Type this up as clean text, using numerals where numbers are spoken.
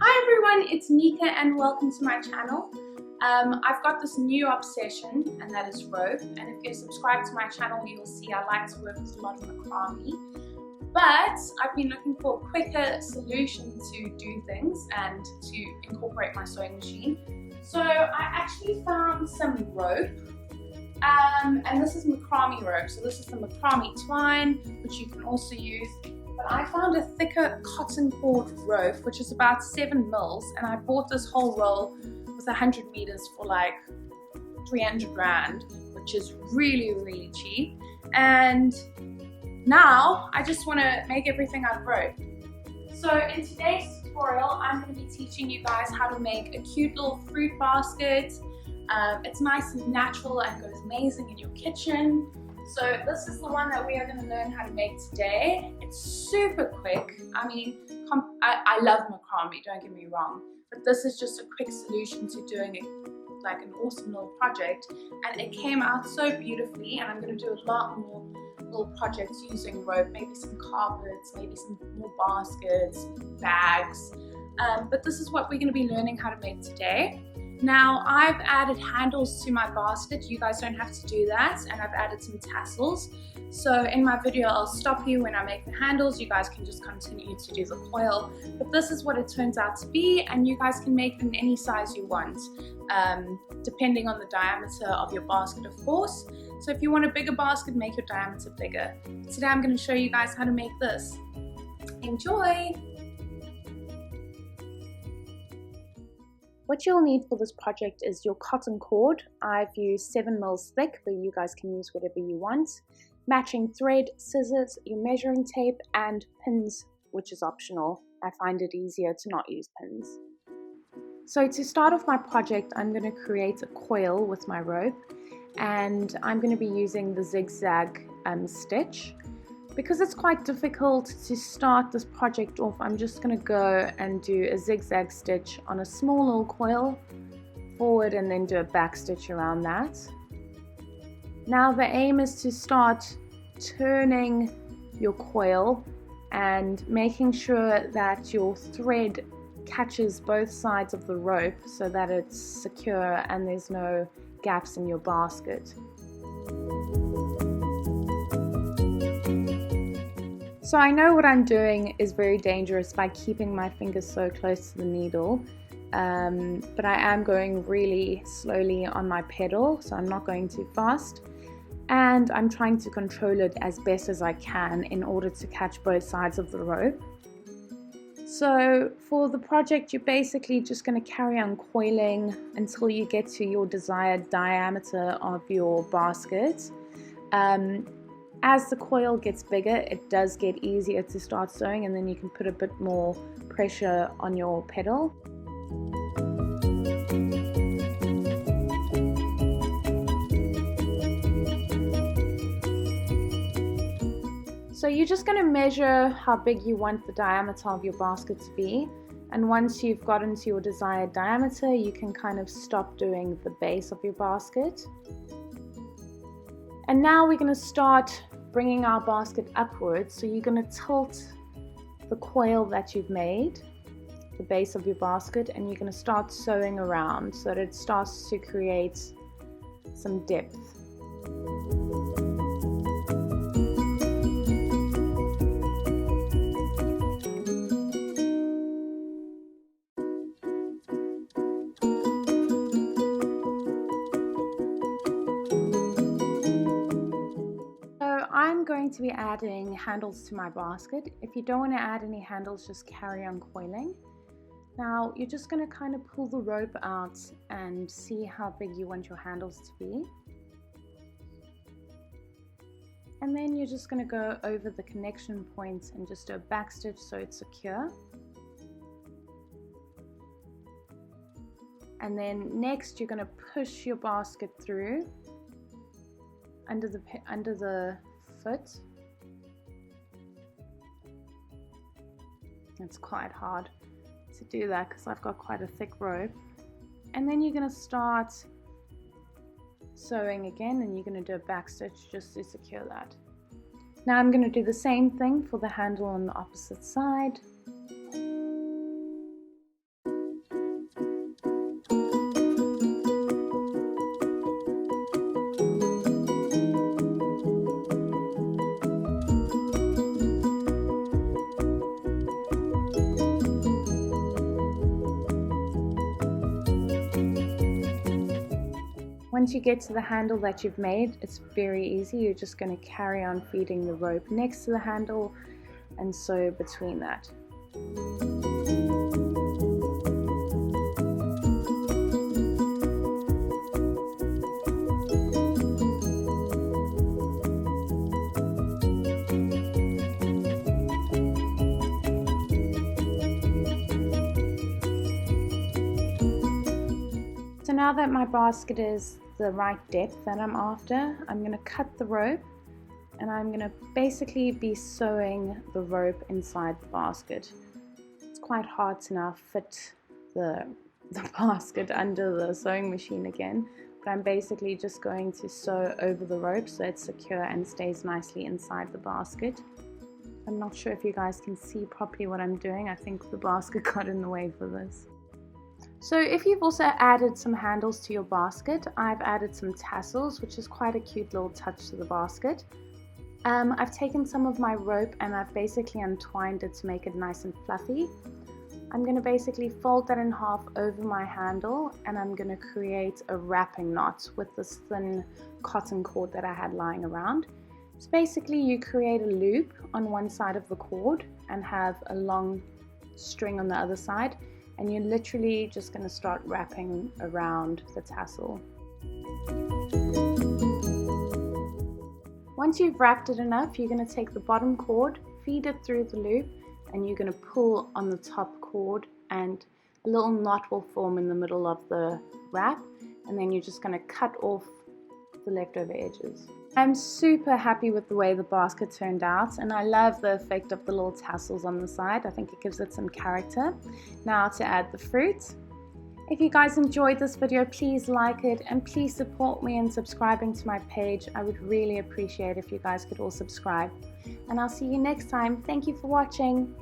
Hi everyone, it's Nika and welcome to my channel. I've got this new obsession and that is rope, and if you subscribe to my channel you'll see I like to work with a lot of macrame, but I've been looking for a quicker solution to do things and to incorporate my sewing machine. So I actually found some rope, and this is macrame rope. So this is the macrame twine, which you can also use. But I found a thicker cotton cord rope, which is about 7 mils, and I bought this whole roll with 100 meters for like 300 rand, which is really cheap. And now I just want to make everything out of rope. So in today's tutorial, I'm going to be teaching you guys how to make a cute little fruit basket. It's nice and natural and goes amazing in your kitchen. So this is the one that we are going to learn how to make today. It's super quick. I mean, I love macrame, don't get me wrong, but this is just a quick solution to doing like an awesome little project, and it came out so beautifully. And I'm going to do a lot more little projects using rope, maybe some carpets, maybe some more baskets, bags, but this is what we're going to be learning how to make today. Now I've added handles to my basket. You guys don't have to do that, and I've added some tassels. So in my video I'll stop you when I make the handles. You guys can just continue to do the coil, but this is what it turns out to be, and you guys can make it in any size you want, depending on the diameter of your basket, of course. So if you want a bigger basket, make your diameter bigger. Today I'm going to show you guys how to make this. Enjoy! What you'll need for this project is your cotton cord. I've used 7 mils thick, but you guys can use whatever you want. Matching thread, scissors, your measuring tape, and pins, which is optional. I find it easier to not use pins. So to start off my project, I'm going to create a coil with my rope, and I'm going to be using the zigzag stitch. Because it's quite difficult to start this project off, I'm just going to go and do a zigzag stitch on a small little coil forward and then do a back stitch around that. Now the aim is to start turning your coil and making sure that your thread catches both sides of the rope so that it's secure and there's no gaps in your basket. So I know what I'm doing is very dangerous by keeping my fingers so close to the needle, but I am going really slowly on my pedal, so I'm not going too fast, and I'm trying to control it as best as I can in order to catch both sides of the rope. So for the project, you're basically just going to carry on coiling until you get to your desired diameter of your basket. As the coil gets bigger, it does get easier to start sewing, and then you can put a bit more pressure on your pedal. So you're just going to measure how big you want the diameter of your basket to be, and once you've gotten to your desired diameter, you can kind of stop doing the base of your basket. And now we're going to start bringing our basket upwards. So you're going to tilt the coil that you've made, the base of your basket, and you're going to start sewing around so that it starts to create some depth. I'm going to be adding handles to my basket. If you don't want to add any handles, just carry on coiling. Now you're just going to kind of pull the rope out and see how big you want your handles to be. And then you're just going to go over the connection points and just do a back stitch so it's secure. And then next you're going to push your basket through under the foot. It's quite hard to do that because I've got quite a thick rope. And then you're going to start sewing again, and you're going to do a back stitch just to secure that. Now I'm going to do the same thing for the handle on the opposite side. Once you get to the handle that you've made, it's very easy. You're just going to carry on feeding the rope next to the handle and sew between that. So now that my basket is the right depth that I'm after, I'm going to cut the rope and I'm going to basically be sewing the rope inside the basket. It's quite hard to now fit the basket under the sewing machine again, but I'm basically just going to sew over the rope so it's secure and stays nicely inside the basket. I'm not sure if you guys can see properly what I'm doing. I think the basket got in the way for this. So if you've also added some handles to your basket, I've added some tassels, which is quite a cute little touch to the basket. I've taken some of my rope and I've basically untwined it to make it nice and fluffy. I'm going to basically fold that in half over my handle and I'm going to create a wrapping knot with this thin cotton cord that I had lying around. So basically you create a loop on one side of the cord and have a long string on the other side. And you're literally just going to start wrapping around the tassel. Once you've wrapped it enough, you're going to take the bottom cord, feed it through the loop, and you're going to pull on the top cord and a little knot will form in the middle of the wrap, and then you're just going to cut off the leftover edges. I'm super happy with the way the basket turned out, and I love the effect of the little tassels on the side. I think it gives it some character. Now to add the fruit. If you guys enjoyed this video, please like it and please support me in subscribing to my page. I would really appreciate if you guys could all subscribe. And I'll see you next time. Thank you for watching.